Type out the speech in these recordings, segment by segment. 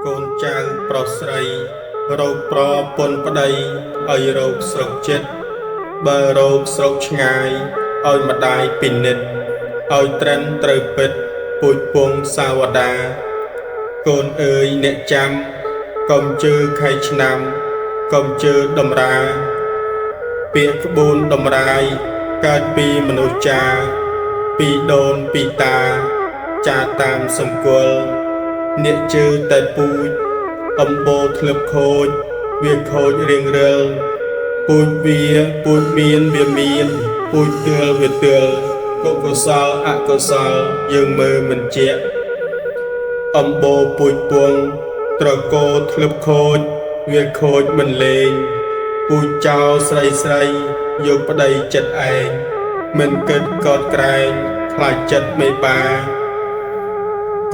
កូនចៅប្រុសស្រីរោគប្រពន្ធប្តីឲ្យរោគស្រុកចិត្តបើរោគស្រុកឆ្ងាយឲ្យម្ដាយពិនិត្យឲ្យត្រឹមត្រូវពិតពូជពងសាវតាកូនអើយអ្នកចាំកុំជឿខែឆ្នាំកុំជឿតម្រាពាក្យក្បួនតម្រាយកើតពីមនុស្សចាពីដូនពីតាចាតាមសម្គាល់អ្នកជឿតែពូជអំបូរធ្លាប់ខូចវាខូចរៀងរាល់ពូជវាពូជមានវាមានពូជទើលវាទើលកុសលអកុសលយើងមើលមិនជាក់អំបូរពូជពងត្រកូលធ្លាប់ខូចវាខូចមិនលេងពូជចោលស្រីស្រីយកប្តីចិត្តឯងមិនគិតកោតក្រែងខ្លាចចិត្តមេបា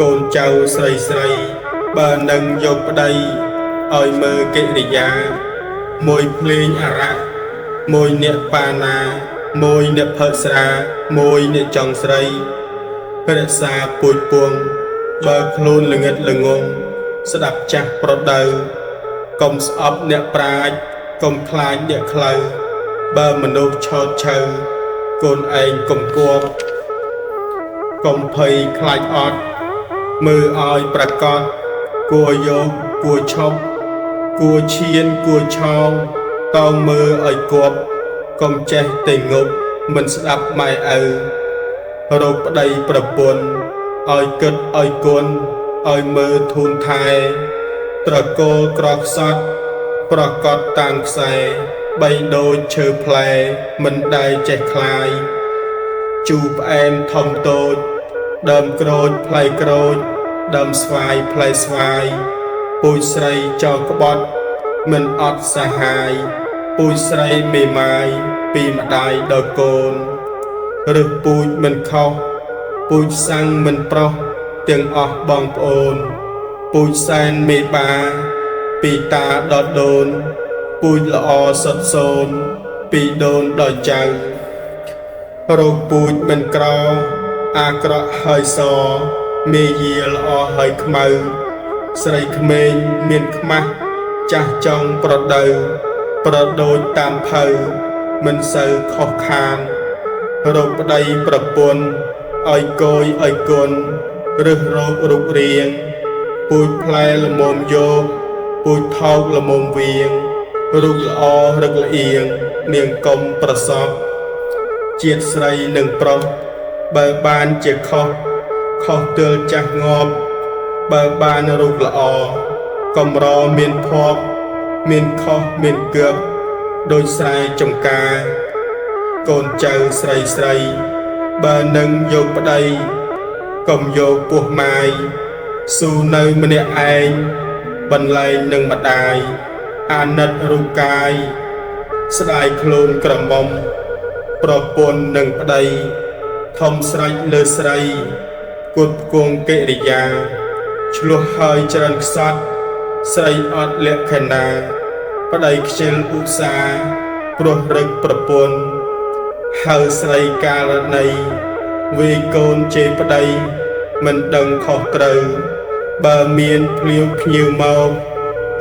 កូនចៅស្រីស្រីបើនឹងយកប្តីឲ្យមើលកិរិយាមួយភ្លេងអរៈមួយអ្នកបាណាមួយអ្នកផឹកស្រាមួយអ្នកចង់ស្រីរក្សាពូជពងបើខ្លួនល្ងិតល្ងងស្ដាប់ចាស់ប្រដៅកុំស្អប់អ្នកប្រាជ្ញកុំខ្លាចអ្នកខ្លៅបើមនុស្សឆោតឆៅកូនឯងកុំគប់កុំភ័យខ្លាចអត់មើលឲ្យប្រកបគួរយកគួរឈប់គួរឈានគួរឆោងតោងមើលឲ្យគប់កុំចេះតែងប់មិនស្ដាប់ម៉ែឪរោគប្តីប្រពន្ធឲ្យគិតឲ្យគុណឲ្យមើលធូនថែត្រកូលក្រខ្សត់ប្រកបតាមខ្សែបីដូចឈើផ្លែមិនដែលចេះคลายជូរផ្អែមធំតូចដើមក្រូចផ្លែក្រូចដើមស្វាយផ្លែស្វាយពូជស្រីចោលក្បត់មិនអត់សាហាយពូជស្រីមេម៉ាយពីម្ដាយដល់កូនឬពូជមិនខុសពូជសាំងមិនប្រុសទាំងអស់បងប្អូនពូជសែនមេបាពីតាដល់ដូនពូជល្អសុទ្ធសូនពីដូនដល់ចៅរោគពូជមិនក្រអាក្រក់ហើយសមេយាល្អហើយខ្មៅស្រីក្មេងមានខ្មាស់ចាស់ចង់ប្រដៅប្រដូចតាមភៅមិនសូវខុសខានរោគប្តីប្រពន្ធឲ្យគយឲ្យគុណឬរោគរូបរាងពូជផ្លែល្មមយកពូជថោកល្មមវៀងរូបល្អរឹកល្អៀងនាងកុំប្រសពជាតិស្រីនិងប្រុសបើបានជាខុសខុសទើលចាស់ងាប់បើបានរូបល្អកំរមានភ័ព្វមានខុសមានកើបដូចស្រែចំការកូនចៅស្រីស្រីបើនឹងយកប្តីកុំយកពោះម៉ាយស៊ូនៅម្នាក់ឯងបន្លែងនឹងម្ដាយអាណិតរូបកាយស្ដាយខ្លួនក្រមុំប្រពន្ធនឹងប្តីធំស្រេចលើស្រីគត់គងកិរិយាឆ្លោះហើយច្រើនខ្សត់ស្រីអត់លក្ខណាប្តីខ្ជិលឧស្សាហ៍ព្រោះរឹកប្រពន្ធហៅស្រីកាលណីវាយកូនជេរប្តីមិនដឹងខុសត្រូវបើមានភ្លៀវភ្ញៀវមក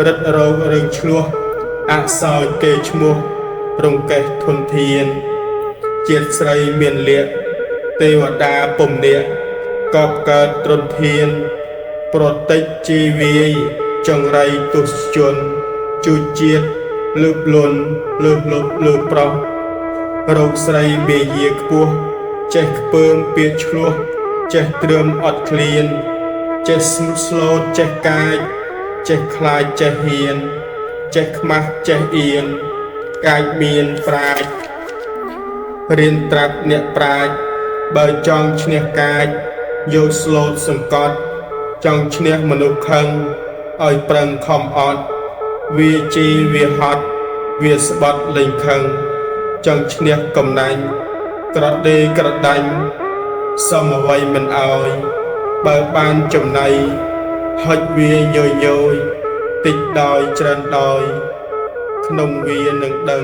រឹតរោគរឿងឆ្លោះអសោចគេឈ្មោះរង្កេះធនធានជាតិស្រីមានលក្ខទេវតាពុំនាគកបកើតទ្រធានប្រតិចជីវាយចង្រៃទុសជនជួជាតិលើកលន់លើកលប់លើកប្រុសរោគស្រីមេយាខ្ពស់ចេះខ្ពើមពៀកឆ្លោះចេះត្រឿមអត់ឃ្លានចេះស្លូតចេះកាចចេះខ្លាចចេះហ៊ានចេះខ្មាស់ចេះអៀនកាចមានប្រាជ្ញរៀនត្រាប់អ្នកប្រាជ្ញបើចង់ឈ្នះកាចយកស្លូតសង្កត់ចង់ឈ្នះមនុស្សខឹងឲ្យប្រឹងខំអត់វាជីវាហត់វាស្បត់លេងខឹងចង់ឈ្នះកំណាញ់ក្រដេក្រដាញ់សមអ្វីមិនអោយបើបានចំណៃហុចវាញយញយតិចដោយច្រើនដោយក្នុងវានឹងដឹង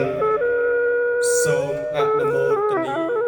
សូមអនុមោទនា